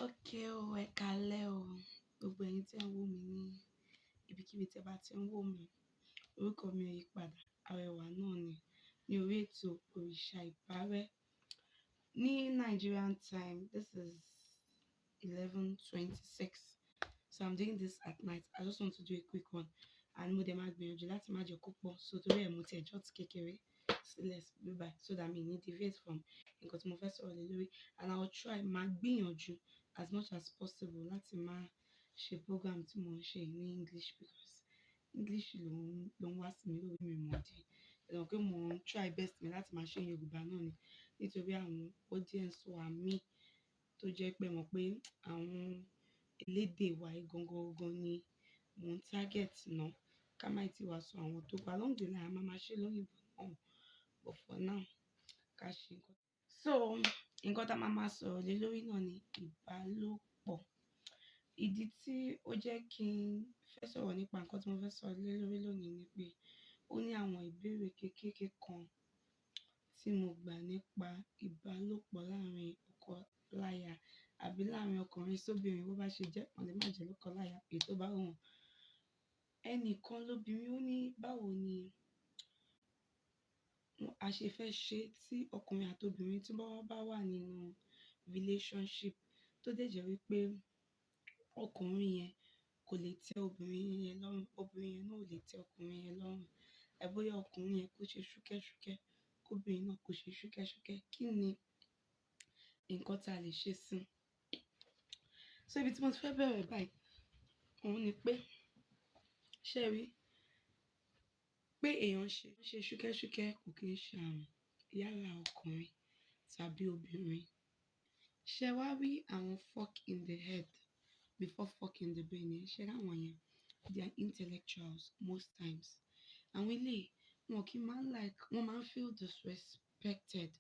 Okay o, ẹ káalẹ́ o. Gbogbo ẹ̀yin tí ẹ ń wò mí ní ibikíbi tí ẹ bá ti ń wò mí. Orúkọ mi ò yí padà, Arẹwà náà ni. Ní orí ètò Òrìṣà Ìbárẹ́. Ní Nigerian time, this is 11:26. So I'm doing this at night. I just want to do a quick one. And mo dẹ̀ máa gbìyànjú láti má jẹ́ kó pọ̀. So torí ẹ̀ mo ti jot kékeré sílẹ̀ bíbáyìí so that mi ní deviate from nǹkan tí mo fẹ́ sọ̀rọ̀ lé lórí. And I will try máa gbìyànjú as much as possible láti máa ṣe program tí mo ń ṣe ní English because English ló ń wá sí mi lórí mi mọ̀ dé. Ẹ̀rọ pé mo ń try best mi láti máa ṣe Yorùbá náà ni nítorí àwọn audience wa mí tó jẹ́ pé mọ̀ pé àwọn elédè wa gangan ni mo ń target náà. Ká má tí wá sọ àwọn tó kù along the line a máa ṣe lóyìnbó náà. But for now, ká ṣe nǹkan. So, nǹkan tá a máa sọ̀rọ̀ lé lórí náà ni ìbálòpọ̀. Ìdí tí ó jẹ́ kí n fẹ́ sọ̀rọ̀ nípa nǹkan tí mo fẹ́ sọ̀rọ̀ lé lórí lónìí ni pé ó ní àwọn ìbéèrè kéékèèké kan tí mo gbà nípa ìbálòpọ̀ láàárín ọkọ láya àbí láàárín ọkùnrin sóbìnrin bó bá ṣe jẹ́ wọ́n lè má jẹ́ lọ́kọ láya èyí tó bá wù wọ́n. Ẹnìkan ló bi mí ó ní báwo ni a ṣe fẹ́ ṣe tí ọkùnrin àti obìnrin tí wọ́n bá wà nínú relationship tó dẹ̀ jẹ́ wípé ọkùnrin yẹn kò lè tẹ́ obìnrin yẹn lọ́rùn, obìnrin yẹn náà ò lè tẹ́ ọkùnrin yẹn lọ́rùn. Bóyá ọkùnrin yẹn kó ṣe ṣúkẹ́ṣúkẹ́, kóbìnrin náà kó ṣe ṣúkẹ́ṣúkẹ́. Kí ni nǹkan tá a lè ṣe sí i? So ibi tí mo ti fẹ́ bẹ̀rẹ̀ báyìí, òun ni pé ṣé rí pé èèyàn ṣe ṣúkẹ́ṣúkẹ́ kò kí ń ṣe àrùn yálà ọkùnrin tàbí obìnrin. Ṣé wá rí àwọn fork in the head before fork in the brain yẹn? Ṣé ráwọn yẹn? They are intellectuals most times. Àwọn eléyìí wọn kì í máa ń like, wọ́n máa ń feel disrespected.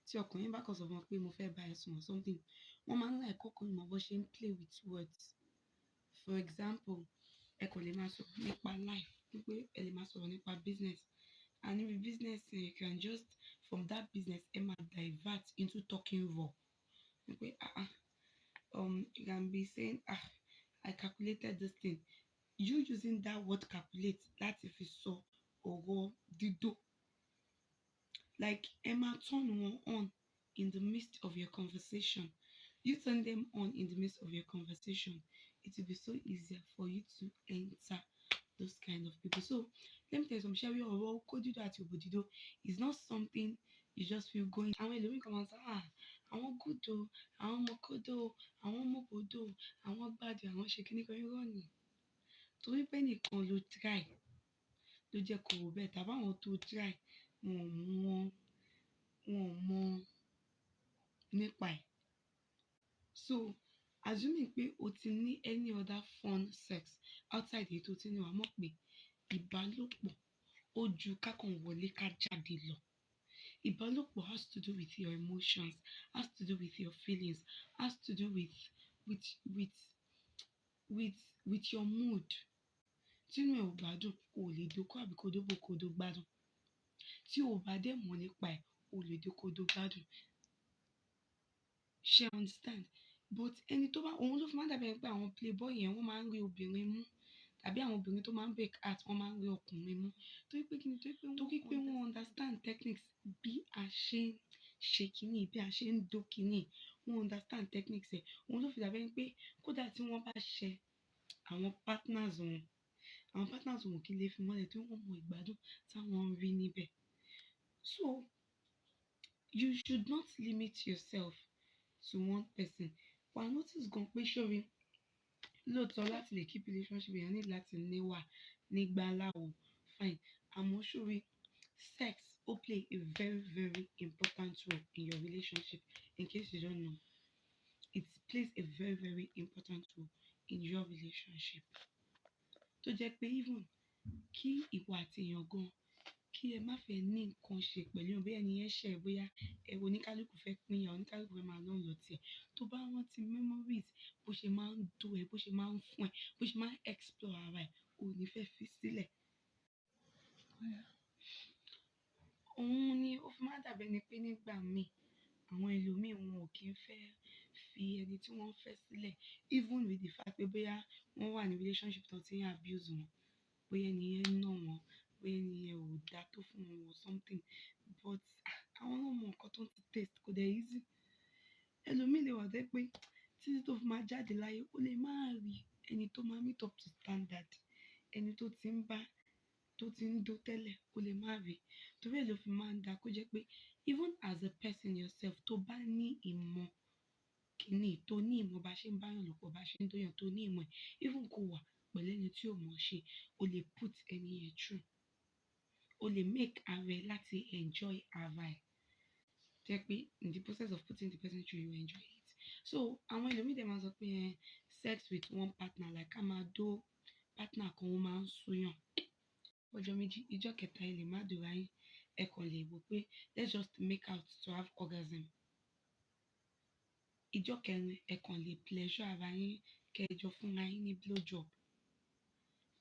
Tí ọkùnrin bá kàn sọ fún wọn pé mo fẹ́ bá ẹ sùn or something, wọ́n máa ń like ọkùnrin mọ̀ bó ṣe ń play with words. For example, ẹ kò lè máa sọ̀rọ̀ nípa life, wípé ẹ lè máa sọ̀rọ̀ nípa business. And níbi business you can just from that business ẹ máa divert into talking raw. Wípé you can be saying I calculated this thing. You using that word calculate láti fi sọ ọ̀rọ̀ dídó. Like ẹ máa turn wọn on in the midst of your conversation. You turn them on in the midst of your conversation. It will be so easier for you to enter those kind of people. So let me tell you some ṣẹ́rí ọ̀rọ̀ okó dídó àti òbò dídó is not something you just feel going. Àwọn ẹlòmíràn kan máa ń sọ àwọn gúdò, àwọn ọmọ kódó, àwọn ọmọ bòdó, àwọn gbàdé, àwọn ṣe kíní kan irọ́ ni. Torí pé nìkan ló try ló jẹ́ kó rò bẹ́ẹ̀ tàbí àwọn tó try wọn ò mọ̀ nípa ẹ̀. So assuming pé o ti ní any other fun sex outside èyí tó ti ní wàá mọ̀ pé ìbálòpọ̀ ó ju ká kàn wọlé ká jáde lọ. Ìbálòpọ̀ has to do with your emotions, has to do with your feelings, has to do with your mood. Tínú ẹ ò gbádùn, o lè dóko àbí kó dóbo kó dó gbádùn. Tí o bá dé mọ̀ nípa ẹ̀, o lè dóko dó gbádùn. Ṣé understand? But ẹni tó bá òun ló fi máa ń dàbí ẹni pé àwọn playboy yẹn wọ́n máa ń rí obìnrin mú tàbí àwọn obìnrin tó máa ń break heart wọ́n máa ń rí ọkùnrin mú. Torí pé kíni? Torí pé wọ́n understand techniques bí a ṣe ń ṣe kíní, bí a ṣe ń dó kíní. Wọ́n understand techniques ẹ̀. Òun ló fi dàbí ẹni pé kódà tí wọ́n bá ṣe àwọn partners wọn kì í lè fi mọ́lẹ̀ torí wọ́n mọ ìgbádùn táwọn ń rí níbẹ̀. So you should not limit yourself to one person. Wà á notice gan pé ṣórí lóòótọ́ láti lè keep relationship èèyàn ní láti níwà nígbà láwo fine. Àmọ́ ṣórí sex ó play a very very important role in your relationship. In case you don't know, it plays a very very important role in your relationship. Tó jẹ́ pé even kí ìwọ àti èèyàn gan kí ẹ má fẹ́ ní nǹkan ṣe pẹ̀lú bí ẹni yẹn ṣẹ̀ bóyá ẹ̀rọ oníkálukú fẹ́ pín yà oníkálukú fẹ́ máa lọ tiẹ̀. Tó bá rántí memories bó ṣe máa ń dó ẹ, bó ṣe máa ń fún ẹ, bó ṣe máa ń explore ara ẹ, o ò ní fẹ́ fi sílẹ̀. Òun ni ó fi máa ń dàbí ẹni pé nígbà míì àwọn ẹlòmíì wọn ò kí ń fẹ́ fi fi ẹni tí wọ́n fẹ́ sílẹ̀ even with the fact pé bóyá wọ́n wà ní relationship tó ti ń abuse wọn, bóyá ẹni yẹn ń ná wọn, bóyá ẹni yẹn ò dá tó fún wọn or something, but àwọn náà mọ nǹkan tó ń ti taste kò dẹ̀ easy. Ẹlòmíì lè wà tó jẹ́ pé títí tó fi máa jáde láyé ó lè má rí ẹni tó máa meet up to standard, ẹni tó ti ń bá tó ti ń dó tẹ́lẹ̀ ó lè má rí. Torí ẹ̀ ló fi máa ń da kó jẹ́ pé even as a person yourself tó bá ní ìmọ̀ kìíní, tó ní ìmọ̀ bá ṣe ń báyàn lò pọ̀, bá ṣe ń dóyàn, tó ní ìmọ̀ ẹ̀, even kó wà pẹ̀lú ẹni tí ò mọ̀ ṣe, o lè put ẹni yẹn through. O lè make ara ẹ láti enjoy ara ẹ. Jẹ́ pé in the process of putting the person through, you enjoy it. So àwọn ẹlòmíì dẹ̀ máa sọ pé sex with one partner like ká máa dó partner kan ó máa ń súyàn. Ọjọ́ méjì, ìjọ́ kẹta ẹ lè má dòra yín, ẹ kàn lè wò pé let's just make out to have orgasm. Ìjọ́ kẹrin ẹ kàn lè pleasure ara yín, kẹ́ ẹ jọ fúnra yín ní blow job,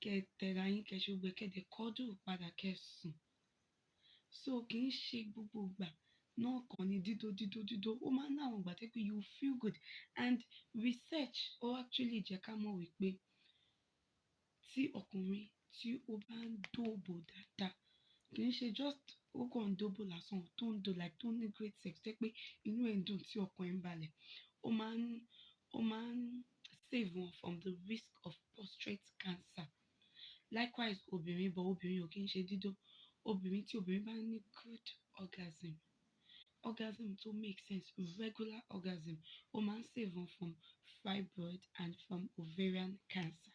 kẹ́ ẹ tẹra yín, kẹ́ ẹ ṣe gbogbo ẹ̀, kẹ́ ẹ dẹ̀ cuddle padà, kẹ́ ẹ sùn. So kì í ṣe gbogbo ìgbà náà kàn ní dídó. Ó máa ń ní àwọn ìgbà tó jẹ́ pé you feel good, and research ó actually jẹ́ ká mọ̀ wípé tí ọkùnrin tí ó bá ń dóbo dáadáa, kì í ṣe just ó kàn ń dóbo lásán, tó ń do like tó ní great sex tó jẹ́ pé inú ẹ̀ ń dùn tí ọkàn ẹ̀ ń balẹ̀, ó máa ń save wọn from the risk of prostate cancer. Likewise obìnrin, but obìnrin ò kí ń ṣe dídó. Obìnrin tí obìnrin bá ní good orgasm tó make sense, regular orgasm, ó máa ń save wọn from fibroid and from ovarian cancer.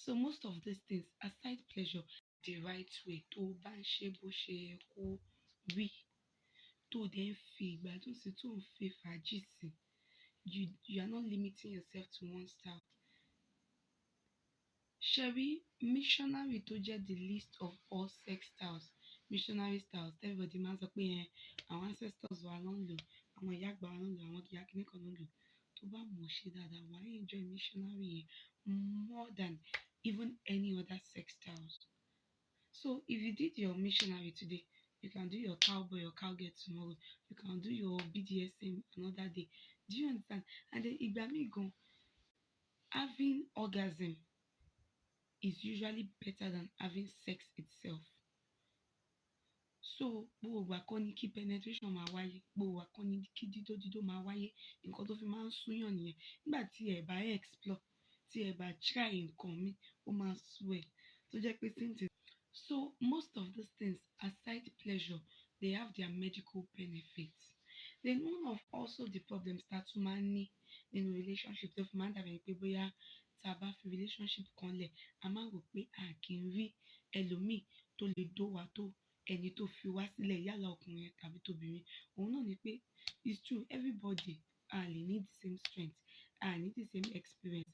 So most of these things, aside pleasure, the right way, tó bá ń ṣe bó ṣe yẹ kó rí, tó dẹ̀ ń fi ìgbádùn sí, tó ń fi fàájì sí, you are not limiting yourself to one style. Ṣẹ̀rí missionary tó jẹ́ the least of all sex styles, missionary styles, everybody máa ń sọ pé àwọn ancestors wa ló ń lò, àwọn ìyá àgbà wa ló ń lò, àwọn ìyá kìíní kan ló ń lò. Tó bá mọ̀ ṣe dáadáa, wà á enjoy missionary yẹn more than even any other sex styles. So if you did your missionary today, you can do your cowboy or cowgirl tomorrow. You can do your BDSM another day. Do you understand? And then ìgbà míì gan, having orgasm is usually better than having sex itself. So gbogbo ìgbà kọ́ ni kí penetration máa wáyé, gbogbo ìgbà kọ́ ni kí dídó máa wáyé. Nǹkan tó fi máa ń súyàn nìyẹn. Nígbà tí ẹ bá explore, tí ẹ bá try nǹkan mi, ó máa sú ẹ. Tó jẹ́ pé things is. So most of these things, aside pleasure, they have their medical benefits. Then one of also the problems that tún máa ń ní nínú relationship tó fi máa ń dàbí ẹni pé bóyá tá a bá fi relationship kan lẹ̀, a máa rò pé a kì í rí ẹlòmíì tó lè dó wa tó ẹni tó fi wá sílẹ̀, yálà ọkùnrin tàbí tóbìnrin. Òun náà ni pé it's true, everybody lè ní the same strength, ní the same experience,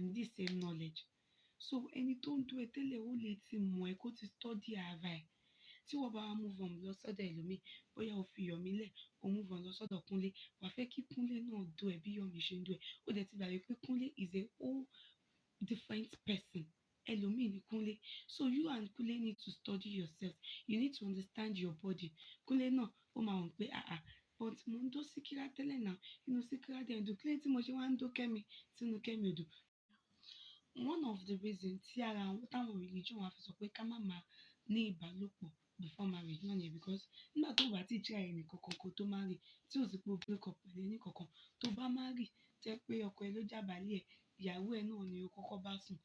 ní the same knowledge. So ẹni tó ń dó ẹ tẹ́lẹ̀ ó lè ti mọ̀ ẹ́ kó ti study ara ẹ̀. Tí wọ́n bá move on lọ sọ́dọ̀ ẹlòmíì, bóyá o fi Yọ̀mí lẹ̀, o move on lọ sọ́dọ̀ Kúnlé, wà á fẹ́ kí Kúnlé náà dó ẹ bí Yọ̀mí ṣe ń dó ẹ. Ó dẹ̀ ti gbàgbé pé Kúnlé is a whole different person. Ẹlòmíì ni Kúnlé. So you and Kúnlé need to study yourself. You need to understand your body. Kúnlé náà ó máa wọ̀n pé but mo ń dó Síkírá tẹ́lẹ̀ náà, inú Síkírá dẹ̀ ń dùn, kílé tí mo ṣe wá ń dó Kẹ́mi sínú Kẹ́mi ò dùn. One of the reasons tí ara táwọn religion wa fi sọ pé ká má máa ní ìbálòpọ̀ before marriage náà nìyẹn, because nígbà tó bá ti try ẹnì kankan kó tó marry, tí ò sì pé o break up pẹ̀lú ẹnì kankan, tó bá marry jẹ́ pé ọkọ ẹ ló jábàálẹ̀ ẹ̀, ìyàwó ẹ náà ni o kọ́kọ́ bá sùn,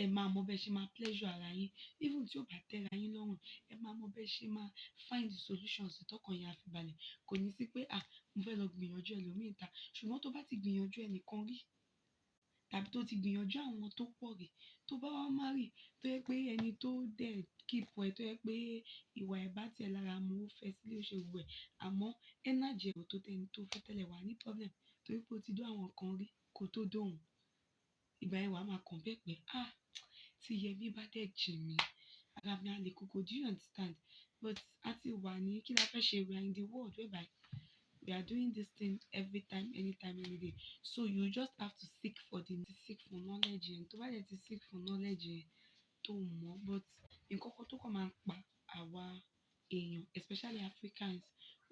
ẹ máa mọ bẹ́ẹ̀ ṣe máa pleasure ara yín. Even tí ó bá tẹ́ra yín lọ́rùn, ẹ máa mọ bẹ́ẹ̀ ṣe máa find the solutions tọkàn yín á fi balẹ̀. Kò ní sí pé mo fẹ́ lọ gbìyànjú ẹlòmíì ta. Ṣùgbọ́n tó bá ti gbìyànjú ẹnìkan rí, tàbí tó ti gbìyànjú àwọn tó pọ̀ rí, tó bá wá marry tó yẹ pé ẹni tó dẹ̀ keep ẹ, tó yẹ pé ìwà ẹ̀ bá tiẹ̀ lára mu, ó fẹ́ sílé, ó ṣe gbogbo ẹ̀, àmọ́ energy ẹ̀ ò tó tẹni tó fẹ́ tẹ́lẹ̀, wà ní problem torí pé ó ti dó àwọn kan rí kó tó dóhùn. Ìgbà yẹn wà á máa compare pé tí Yẹmí bá dẹ̀ jẹ mí, ara mi á le koko. Do you understand? But a ti wà ní kí la fẹ́ ṣe, we are in the world whereby we are doing this thing every time, anytime, any day. So you just have to seek for knowledge yẹn. Tó bá dẹ̀ ti seek for knowledge yẹn tó mọ̀, but nǹkan kan tó kàn máa ń pa àwa èèyàn, especially Africans,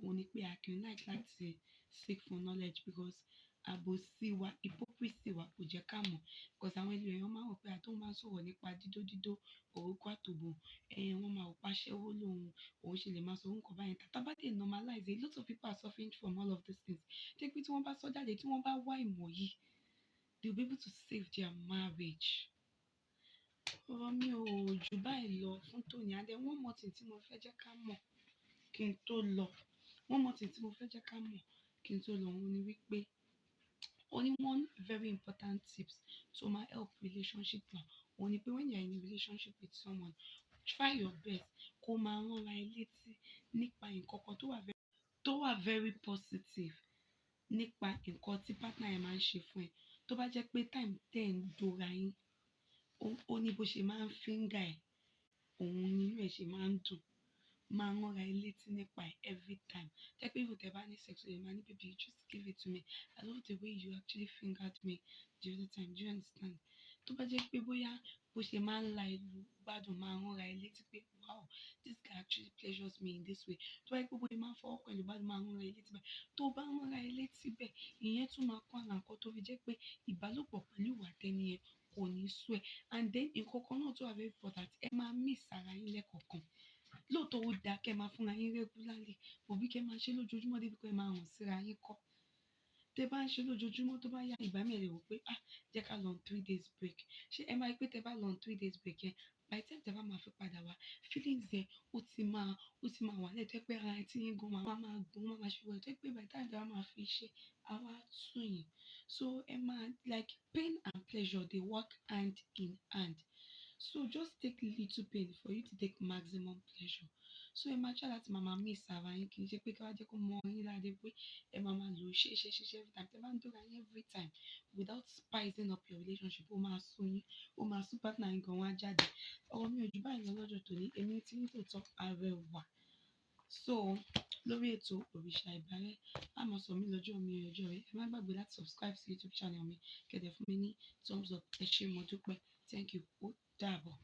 òun ni pé a kì í like láti seek for knowledge, because àbòsí wa, hypocrisy wa kò jẹ́ ká mọ̀. Because àwọn èèyàn máa ń rò pé tóun bá ń sọ̀rọ̀ nípa dídó orúkọ àtòbò, wọ́n máa rò pé aṣẹ́wó lòun, òun ṣe lè máa sọ orúkọ báyẹn. Tá bá dé normalize it, a lot of people are suffering from all of these things. Tó jẹ́ pé tí wọ́n bá sọ jáde, tí wọ́n bá wá ìmọ̀ yìí, they will be able to save their marriage. Ọ̀rọ̀ mi ò jù báyìí lọ fún tòní. And then one more thing tí mo fẹ́ jẹ́ ká mọ̀ kí n tó lọ. One more thing tí mo fẹ́ jẹ́ ká mọ̀ kí n tó lọ, òun ni wípé only one very important tips to my help relationship now. Òun ni pé when you are in a relationship with someone, try your best kó máa ránra ẹ létí nípa nǹkan kan tó wà very positive nípa nǹkan tí partner ẹ máa ń ṣe fún ẹ. Tó bá jẹ́ pé time tẹ́ ń dora yín, ó ní bó ṣe máa ń finger ẹ̀, òun nínú ẹ̀ ṣe máa ń dùn. Máa ránra ẹ létí nípa ẹ̀ every time. Jẹ́ pé if tẹ́ bá ní sex, o lè máa ní baby, just give it to me. I love the way you actually fingered me the other time. Do you understand? Tó bá jẹ́ pé bóyá bó ṣe máa ń la ìlú gbádùn, máa ránra ẹ létí pé wow, this guy actually pleasures me in this way. Tó bá jẹ́ pé bóyá máa ń fọwọ́ kan ìlú gbádùn, máa ránra ẹ létí bẹ́ẹ̀. Tó bá ránra ẹ létí bẹ́ẹ̀, ìyẹn tún máa kó àwọn nǹkan tó fi jẹ́ pé ìbálòpọ̀ pẹ̀lú ìwà tẹ́ni yẹn kò ní sú ẹ. And then nǹkan kan náà tó wà very important, ẹ máa miss ara yín lẹ́ẹ̀kọ̀ọ̀kan. Lóòótọ́ ó dáa kẹ́ máa fúnra yín regularly, òbí kẹ́ máa ṣe lójoojúmọ́ débi pé ẹ máa hàn síra yín kọ́. Tẹ́ bá ń ṣe lójoojúmọ́, tó bá yá ìgbà mí ẹ lè rò pé jẹ́ ká lọ on 3 days break. Ṣé ẹ máa rí pé tẹ́ bá lọ on 3 days break yẹn, by the time tẹ́ bá máa fi padà wá, feelings yẹn ó ti máa wà lẹ́ẹ̀ tó jẹ́ pé ara ẹ tí yín gan máa gbọ́n, máa ṣe wẹ̀ tó jẹ́ pé by the time tẹ́ bá máa fi ṣe, á wá sú yín. So ẹ máa like pain and pleasure, they work hand in hand. So just take little pain for you to take maximum pleasure. So ẹ máa try láti máa miss ara yín, kì í ṣe pé ká wá jẹ́ kó mọ yín lára dé pé ẹ máa lò ṣe every time. Tẹ́ bá ń dóra yín every time without spicing up your relationship, ó máa sú yín, ó máa sú partner yín gan wá jáde. Ọ̀rọ̀ mi ò jù báyìí lọ lọ́jọ́ tòní. Èmi tí ń tòótọ́ Arẹwà. So lórí ètò òrìṣà ìbálẹ̀, a máa sọ mí lọ́jọ́ mi ọjọ́ rẹ. Ẹ má gbàgbé láti subscribe sí YouTube channel mi. Kẹ̀dẹ̀ fún mi ní thumbs up. Ẹ ṣé mo dúpẹ́. Thank you. Ó dàbọ̀.